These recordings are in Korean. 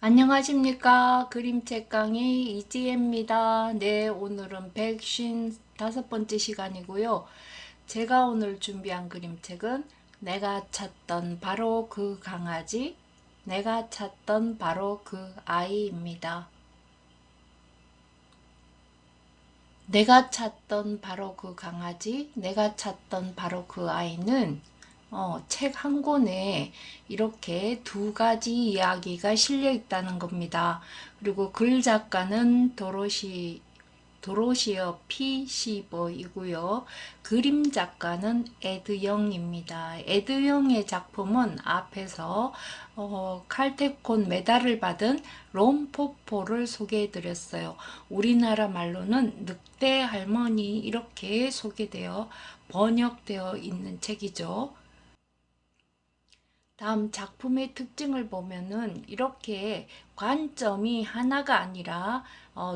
안녕하십니까. 그림책 강의 이지혜입니다. 네, 오늘은 155번째 시간이고요. 제가 오늘 준비한 그림책은 내가 찾던 바로 그 강아지, 내가 찾던 바로 그 아이입니다. 내가 찾던 바로 그 강아지, 내가 찾던 바로 그 아이는 책 한 권에 이렇게 두 가지 이야기가 실려 있다는 겁니다. 그리고 글 작가는 도로시어 P. 시버이고요. 그림 작가는 에드영입니다. 에드영의 작품은 앞에서 칼테콘 메달을 받은 롬포포를 소개해드렸어요. 우리나라 말로는 늑대 할머니 이렇게 소개되어 번역되어 있는 책이죠. 다음 작품의 특징을 보면은 이렇게 관점이 하나가 아니라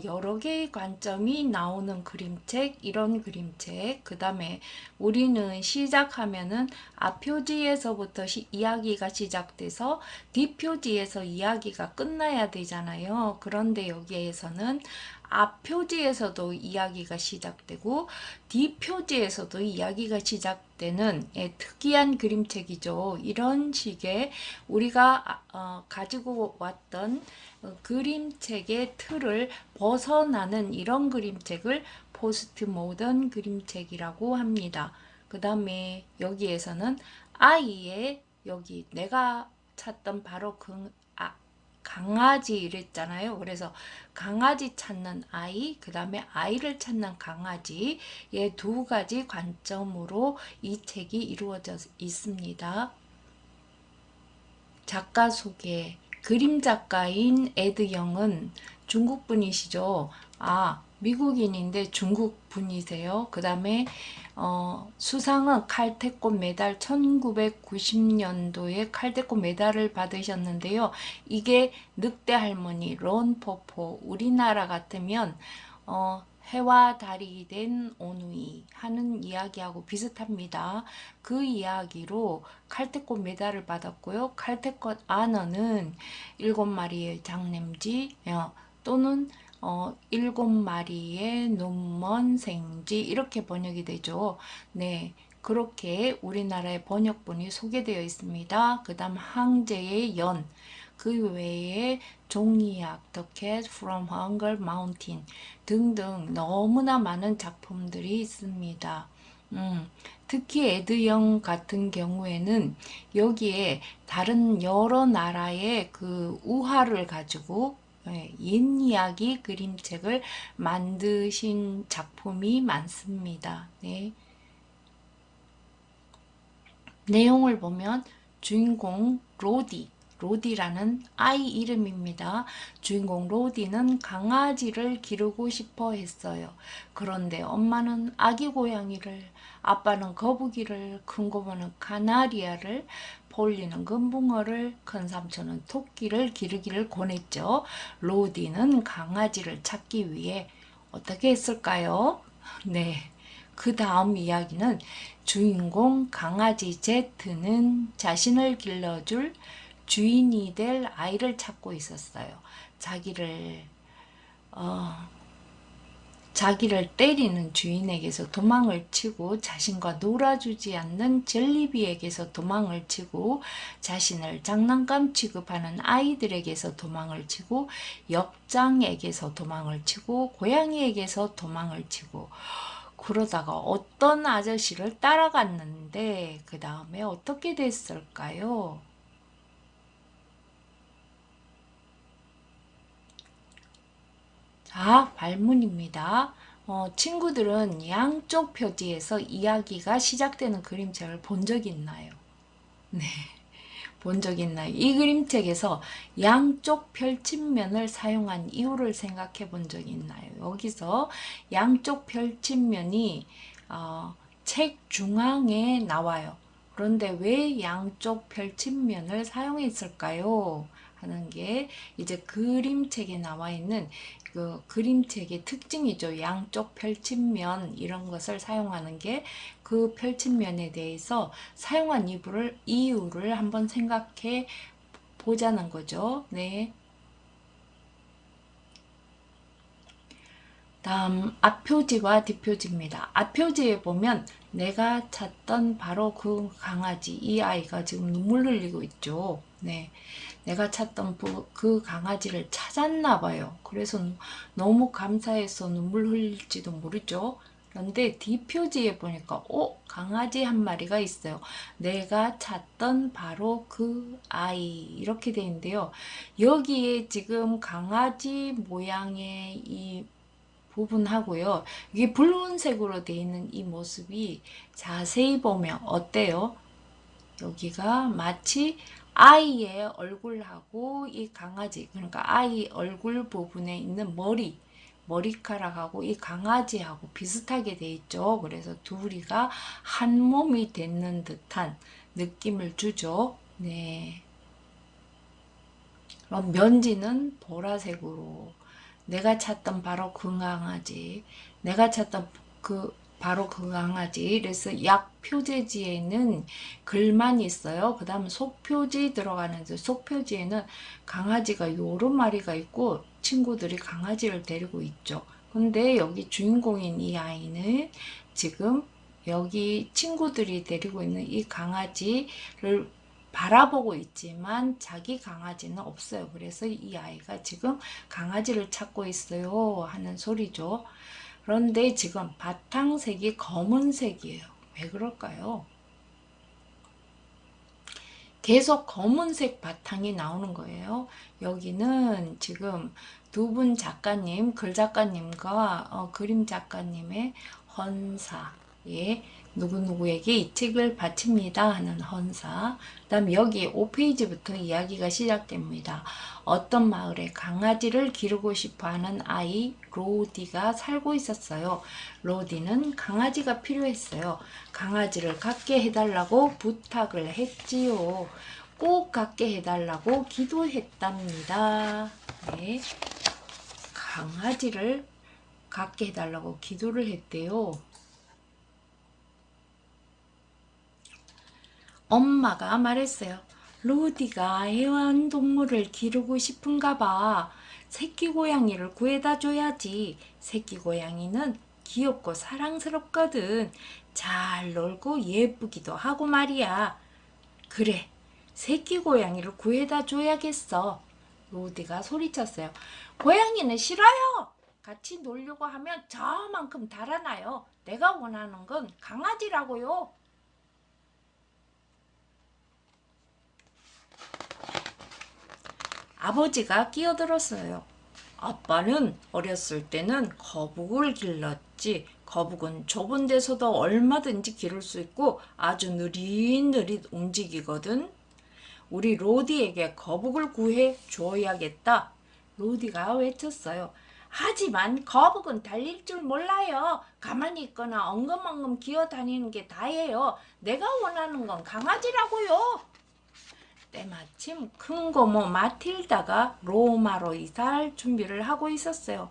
여러 개의 관점이 나오는 그림책, 이런 그림책. 그 다음에 우리는 시작하면은 앞표지에서부터 이야기가 시작돼서 뒷표지에서 이야기가 끝나야 되잖아요. 그런데 여기에서는 앞표지에서도 이야기가 시작되고 뒷표지에서도 이야기가 시작되는 특이한 그림책이죠. 이런 식의 우리가 가지고 왔던 그림책의 틀을 벗어나는 이런 그림책을 포스트 모던 그림책이라고 합니다. 그 다음에 여기에서는 아이의 여기 내가 찾던 바로 그 강아지 이랬잖아요. 그래서 강아지 찾는 아이, 그 다음에 아이를 찾는 강아지, 의 두 가지 관점으로 이 책이 이루어져 있습니다. 작가 소개. 그림 작가인 에드 영은 중국 분이시죠. 미국인인데 중국 분이세요. 그 다음에 수상은 칼퇴꽃 메달 1990년도에 칼퇴꽃 메달을 받으셨는데요. 이게 늑대 할머니 론포포 우리나라 같으면 해와 달이 된 오누이 하는 이야기하고 비슷합니다. 그 이야기로 칼퇴꽃 메달을 받았고요. 칼퇴꽃 아너는 7마리의 장냄지 또는 7마리의 눈먼 생쥐 이렇게 번역이 되죠. 네. 그렇게 우리나라의 번역본이 소개되어 있습니다. 그 다음 항제의 연, 그 외에 종이약, The Cat from Hunger Mountain 등등 너무나 많은 작품들이 있습니다. 특히 에드영 같은 경우에는 여기에 다른 여러 나라의 그 우화를 가지고 옛 이야기 그림책을 만드신 작품이 많습니다. 네. 내용을 보면 주인공 로디라는 아이 이름입니다. 주인공 로디는 강아지를 기르고 싶어 했어요. 그런데 엄마는 아기 고양이를, 아빠는 거북이를, 큰 고모는 카나리아를, 폴리는 금붕어를, 큰 삼촌은 토끼를 기르기를 권했죠. 로디는 강아지를 찾기 위해 어떻게 했을까요? 네. 그 다음 이야기는 주인공 강아지 제트는 자신을 길러줄 주인이 될 아이를 찾고 있었어요. 자기를 때리는 주인에게서 도망을 치고 자신과 놀아주지 않는 젤리비에게서 도망을 치고 자신을 장난감 취급하는 아이들에게서 도망을 치고 역장에게서 도망을 치고 고양이에게서 도망을 치고 그러다가 어떤 아저씨를 따라갔는데 그 다음에 어떻게 됐을까요? 자, 발문입니다. 친구들은 양쪽 표지에서 이야기가 시작되는 그림책을 본 적이 있나요? 네, 본 적이 있나요? 이 그림책에서 양쪽 펼침면을 사용한 이유를 생각해 본 적이 있나요? 여기서 양쪽 펼침면이 책 중앙에 나와요. 그런데 왜 양쪽 펼침면을 사용했을까요? 하는 게 이제 그림책에 나와 있는 그 그림책의 특징이죠. 양쪽 펼침면 이런 것을 사용하는 게 그 펼침면에 대해서 사용한 이유를 한번 생각해 보자는 거죠. 네. 다음 앞표지와 뒷표지입니다. 앞표지에 보면 내가 찾던 바로 그 강아지, 이 아이가 지금 눈물 흘리고 있죠. 네, 내가 찾던 그 강아지를 찾았나 봐요. 그래서 너무 감사해서 눈물 흘릴지도 모르죠. 그런데 뒷표지에 보니까 강아지 한 마리가 있어요. 내가 찾던 바로 그 아이, 이렇게 되어 있는데요. 여기에 지금 강아지 모양의 이 부분하고요. 이게 붉은색으로 되어 있는 이 모습이 자세히 보면 어때요? 여기가 마치 아이의 얼굴하고 이 강아지, 그러니까 아이 얼굴 부분에 있는 머리카락하고 이 강아지하고 비슷하게 돼 있죠. 그래서 둘이가 한 몸이 되는 듯한 느낌을 주죠. 네. 그럼 면지는 보라색으로, 내가 찾던 바로 그 강아지, 내가 찾던 바로 그 강아지. 그래서 약 표제지에는 글만 있어요. 그 다음 속표지 들어가는데, 속표지에는 강아지가 여러 마리가 있고 친구들이 강아지를 데리고 있죠. 근데 여기 주인공인 이 아이는 지금 여기 친구들이 데리고 있는 이 강아지를 바라보고 있지만 자기 강아지는 없어요. 그래서 이 아이가 지금 강아지를 찾고 있어요 하는 소리죠. 그런데 지금 바탕색이 검은색이에요. 왜 그럴까요? 계속 검은색 바탕이 나오는 거예요. 여기는 지금 두 분 작가님, 글 작가님과 그림 작가님의 헌사에 누구누구에게 이 책을 바칩니다 하는 헌사. 그 다음 여기 5페이지부터 이야기가 시작됩니다. 어떤 마을에 강아지를 기르고 싶어하는 아이 로디가 살고 있었어요. 로디는 강아지가 필요했어요. 강아지를 갖게 해달라고 부탁을 했지요. 꼭 갖게 해달라고 기도했답니다. 네, 강아지를 갖게 해달라고 기도를 했대요. 엄마가 말했어요. 로디가 애완동물을 기르고 싶은가 봐. 새끼 고양이를 구해다 줘야지. 새끼 고양이는 귀엽고 사랑스럽거든. 잘 놀고 예쁘기도 하고 말이야. 그래, 새끼 고양이를 구해다 줘야겠어. 로디가 소리쳤어요. 고양이는 싫어요. 같이 놀려고 하면 저만큼 달아나요. 내가 원하는 건 강아지라고요. 아버지가 끼어들었어요. 아빠는 어렸을 때는 거북을 길렀지. 거북은 좁은 데서도 얼마든지 기를 수 있고 아주 느릿느릿 움직이거든. 우리 로디에게 거북을 구해 줘야겠다. 로디가 외쳤어요. 하지만 거북은 달릴 줄 몰라요. 가만히 있거나 엉금엉금 기어다니는 게 다예요. 내가 원하는 건 강아지라고요. 때마침 큰 고모 마틸다가 로마로 이사할 준비를 하고 있었어요.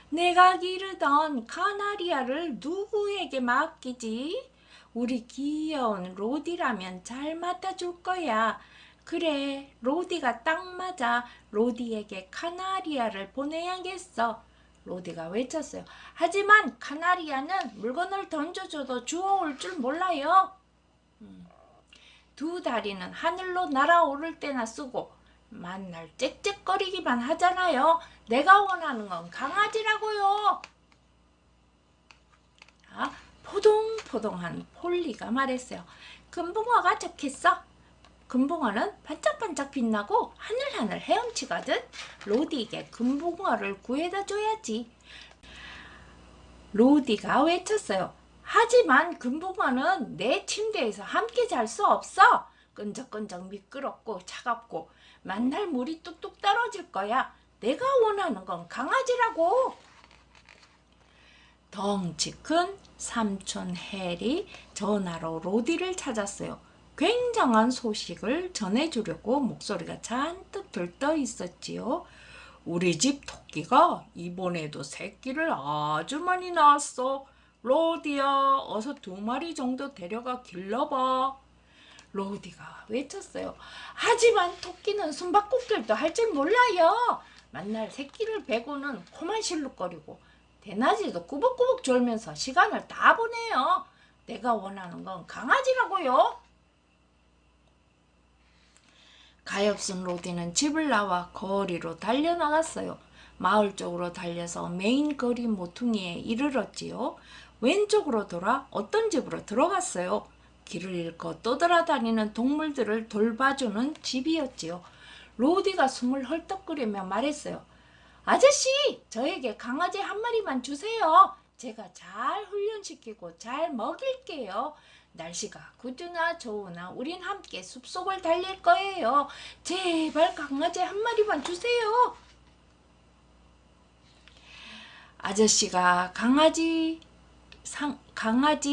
내가 기르던 카나리아를 누구에게 맡기지? 우리 귀여운 로디라면 잘 맡아줄 거야. 그래, 로디가 딱 맞아. 로디에게 카나리아를 보내야겠어. 로디가 외쳤어요. 하지만 카나리아는 물건을 던져줘도 주워올 줄 몰라요. 두 다리는 하늘로 날아오를 때나 쓰고 만날 짹짹거리기만 하잖아요. 내가 원하는 건 강아지라고요. 포동포동한 폴리가 말했어요. 금붕어가 좋겠어. 금붕어는 반짝반짝 빛나고 하늘하늘 헤엄치거든. 로디에게 금붕어를 구해다 줘야지. 로디가 외쳤어요. 하지만 금붕어는 내 침대에서 함께 잘 수 없어. 끈적끈적 미끄럽고 차갑고 만날 물이 뚝뚝 떨어질 거야. 내가 원하는 건 강아지라고. 덩치 큰 삼촌 해리 전화로 로디를 찾았어요. 굉장한 소식을 전해주려고 목소리가 잔뜩 들떠 있었지요. 우리 집 토끼가 이번에도 새끼를 아주 많이 낳았어. 로디야, 어서 2마리 정도 데려가 길러봐. 로디가 외쳤어요. 하지만 토끼는 숨바꼭질도 할 줄 몰라요. 만날 새끼를 베고는 코만 실룩거리고 대낮에도 꾸벅꾸벅 졸면서 시간을 다 보내요. 내가 원하는 건 강아지라고요. 가엾은 로디는 집을 나와 거리로 달려나갔어요. 마을 쪽으로 달려서 메인 거리 모퉁이에 이르렀지요. 왼쪽으로 돌아 어떤 집으로 들어갔어요. 길을 잃고 떠돌아다니는 동물들을 돌봐주는 집이었지요. 로디가 숨을 헐떡거리며 말했어요. 아저씨, 저에게 강아지 한 마리만 주세요. 제가 잘 훈련시키고 잘 먹일게요. 날씨가 구두나 좋으나 우린 함께 숲속을 달릴 거예요. 제발 강아지 한 마리만 주세요. 아저씨가 강아지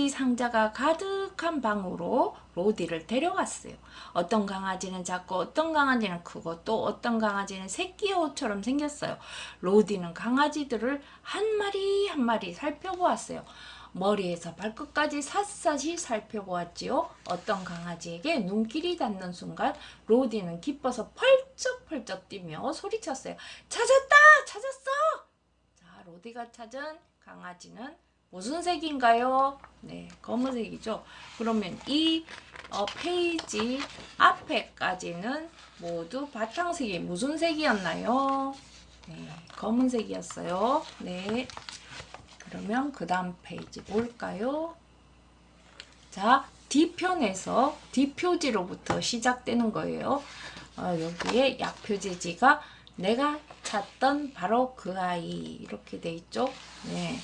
상자가 가득한 방으로 로디를 데려갔어요. 어떤 강아지는 작고 어떤 강아지는 크고 또 어떤 강아지는 새끼 옷처럼 생겼어요. 로디는 강아지들을 한 마리 한 마리 살펴보았어요. 머리에서 발끝까지 샅샅이 살펴보았지요. 어떤 강아지에게 눈길이 닿는 순간 로디는 기뻐서 펄쩍펄쩍 뛰며 소리쳤어요. 찾았다! 찾았어! 자, 로디가 찾은 강아지는 무슨 색인가요? 네, 검은색이죠. 그러면 이 페이지 앞에까지는 모두 바탕색이 무슨 색이었나요? 네, 검은색이었어요. 네, 그러면 그 다음 페이지 볼까요? 자, D편에서 D표지로부터 시작되는 거예요. 여기에 약표지지가 내가 찾던 바로 그 아이 이렇게 돼 있죠. 네.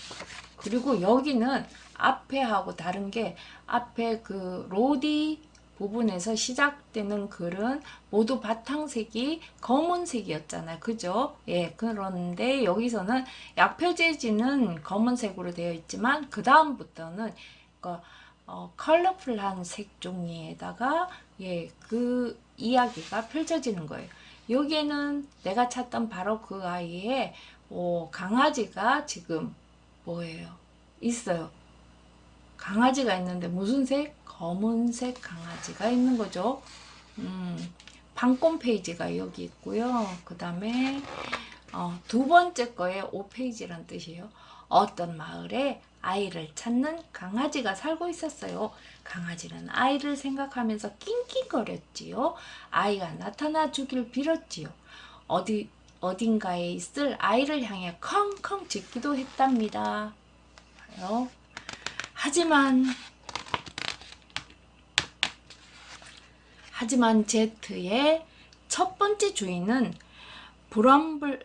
그리고 여기는 앞에 하고 다른 게 앞에 그 로디 부분에서 시작되는 글은 모두 바탕색이 검은색이었잖아요. 그죠? 예, 그런데 여기서는 약표제지는 검은색으로 되어 있지만 그 다음부터는 컬러풀한 색 종이에다가 예, 그 이야기가 펼쳐지는 거예요. 여기에는 내가 찾던 바로 그 아이의 강아지가 지금 뭐예요? 있어요. 강아지가 있는데 무슨 색? 검은색 강아지가 있는 거죠. 판권 페이지가 여기 있고요. 그 다음에 두 번째 거에 5페이지란 뜻이에요. 어떤 마을에 아이를 찾는 강아지가 살고 있었어요. 강아지는 아이를 생각하면서 낑낑거렸지요. 아이가 나타나 주길 빌었지요. 어딘가에 있을 아이를 향해 컹컹 짖기도 했답니다. 하지만 제트의 첫 번째 주인은 브럼블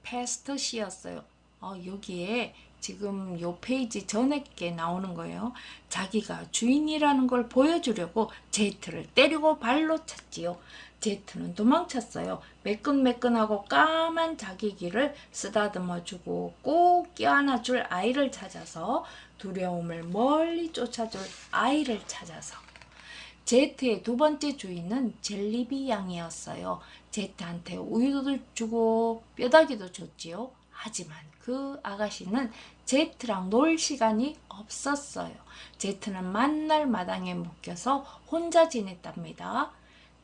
패스트 씨였어요. 여기에 지금 요 페이지 전에 게 나오는 거예요. 자기가 주인이라는 걸 보여주려고 제트를 때리고 발로 찼지요. 제트는 도망쳤어요. 매끈매끈하고 까만 자기 길을 쓰다듬어주고 꼭 껴안아줄 아이를 찾아서 두려움을 멀리 쫓아줄 아이를 찾아서 제트의 두 번째 주인은 젤리비 양이었어요. 제트한테 우유도 주고 뼈다귀도 줬지요. 하지만 그 아가씨는 제트랑 놀 시간이 없었어요. 제트는 만날 마당에 묶여서 혼자 지냈답니다.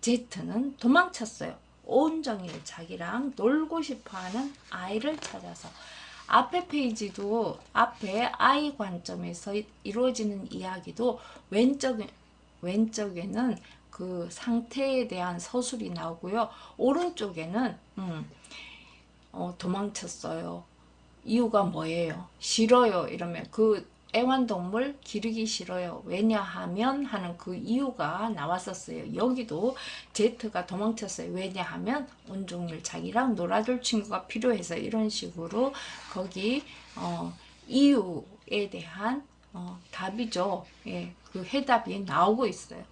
제트는 도망쳤어요. 온종일 자기랑 놀고 싶어하는 아이를 찾아서. 앞에 페이지도 앞에 아이 관점에서 이루어지는 이야기도 왼쪽에는 그 상태에 대한 서술이 나오고요. 오른쪽에는 도망쳤어요. 이유가 뭐예요? 싫어요. 이러면 그 애완동물 기르기 싫어요. 왜냐하면 하는 그 이유가 나왔었어요. 여기도 제트가 도망쳤어요. 왜냐하면 온종일 자기랑 놀아줄 친구가 필요해서 이런 식으로 거기 이유에 대한 답이죠. 예, 그 해답이 나오고 있어요.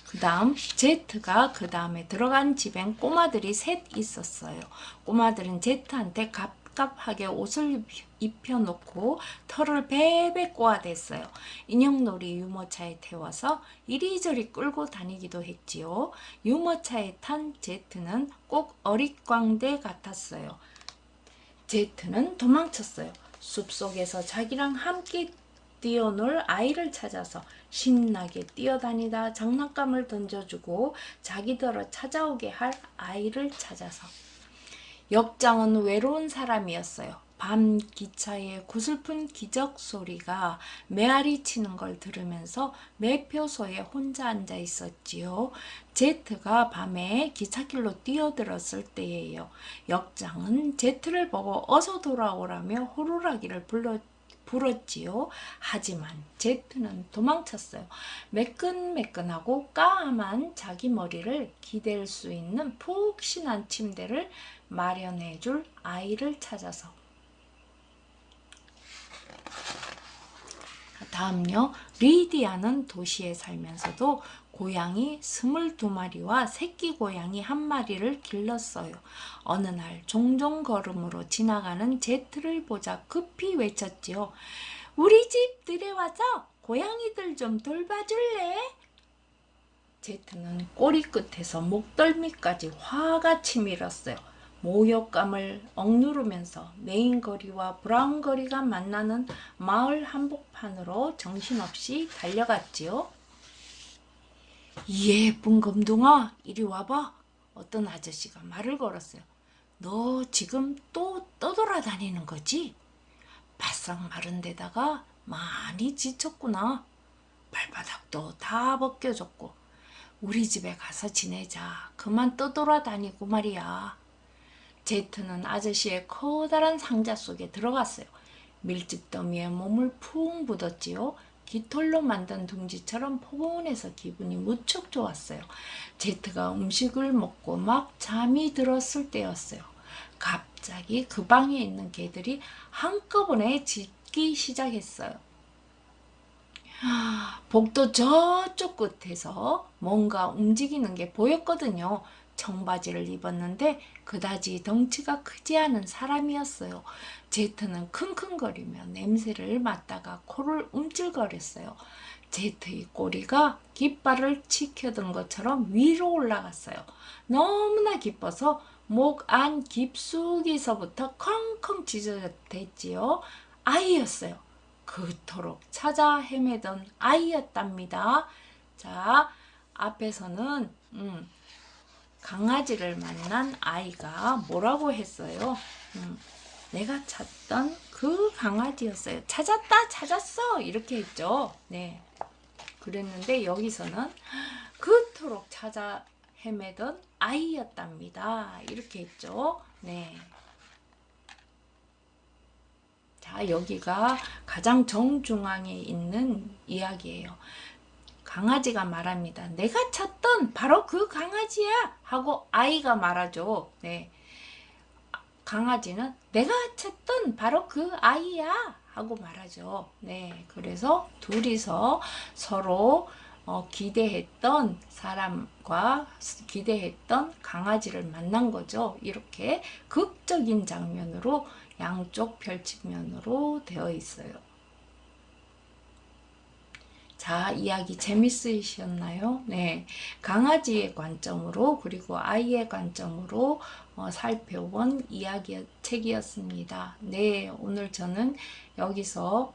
그 다음 제트가 그 다음에 들어간 집엔 꼬마들이 셋 있었어요. 꼬마들은 제트한테 갑갑하게 옷을 입혀놓고 털을 베베 꼬아댔어요. 인형놀이 유모차에 태워서 이리저리 끌고 다니기도 했지요. 유모차에 탄 제트는 꼭 어릿광대 같았어요. 제트는 도망쳤어요. 숲속에서 자기랑 함께 뛰어놀 아이를 찾아서 신나게 뛰어다니다 장난감을 던져주고 자기더러 찾아오게 할 아이를 찾아서 역장은 외로운 사람이었어요. 밤 기차의 고슬픈 기적 소리가 메아리 치는 걸 들으면서 매표소에 혼자 앉아 있었지요. 제트가 밤에 기찻길로 뛰어들었을 때예요. 역장은 제트를 보고 어서 돌아오라며 호루라기를 불었지요. 하지만 제트는 도망쳤어요. 매끈매끈하고 까만 자기 머리를 기댈 수 있는 푹신한 침대를 마련해줄 아이를 찾아서. 다음요. 리디아는 도시에 살면서도 고양이 22마리와 새끼 고양이 1마리를 길렀어요. 어느 날 종종 걸음으로 지나가는 제트를 보자 급히 외쳤지요. 우리 집 들에 와서 고양이들 좀 돌봐줄래? 제트는 꼬리 끝에서 목덜미까지 화가 치밀었어요. 모욕감을 억누르면서 메인거리와 브라운거리가 만나는 마을 한복판으로 정신없이 달려갔지요. 이 예쁜 검둥아, 이리 와봐. 어떤 아저씨가 말을 걸었어요. 너 지금 또 떠돌아다니는 거지? 바싹 마른 데다가 많이 지쳤구나. 발바닥도 다 벗겨졌고. 우리 집에 가서 지내자. 그만 떠돌아다니고 말이야. 제트는 아저씨의 커다란 상자 속에 들어갔어요. 밀집더미에 몸을 푹 묻었지요. 깃털로 만든 둥지처럼 포근해서 기분이 무척 좋았어요. 제트가 음식을 먹고 막 잠이 들었을 때였어요. 갑자기 그 방에 있는 개들이 한꺼번에 짖기 시작했어요. 복도 저쪽 끝에서 뭔가 움직이는 게 보였거든요. 청바지를 입었는데 그다지 덩치가 크지 않은 사람이었어요. 제트는 킁킁거리며 냄새를 맡다가 코를 움찔거렸어요. 제트의 꼬리가 깃발을 치켜든 것처럼 위로 올라갔어요. 너무나 기뻐서 목 안 깊숙이서부터 컹컹 짖어댔지요. 아이였어요. 그토록 찾아 헤매던 아이였답니다. 자, 앞에서는 강아지를 만난 아이가 뭐라고 했어요? 내가 찾던 그 강아지였어요. 찾았다, 찾았어. 이렇게 했죠. 네. 그랬는데 여기서는 그토록 찾아 헤매던 아이였답니다. 이렇게 했죠. 네. 자, 여기가 가장 정중앙에 있는 이야기예요. 강아지가 말합니다. 내가 찾던 바로 그 강아지야 하고 아이가 말하죠. 네. 강아지는 내가 찾던 바로 그 아이야 하고 말하죠. 네. 그래서 둘이서 서로 기대했던 사람과 기대했던 강아지를 만난 거죠. 이렇게 극적인 장면으로 양쪽 펼치면으로 되어 있어요. 자, 이야기 재밌으셨나요? 네. 강아지의 관점으로 그리고 아이의 관점으로 살펴본 책이었습니다. 네, 오늘 저는 여기서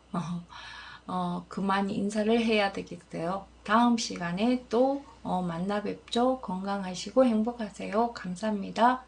그만 인사를 해야 되겠어요. 다음 시간에 또 만나 뵙죠. 건강하시고 행복하세요. 감사합니다.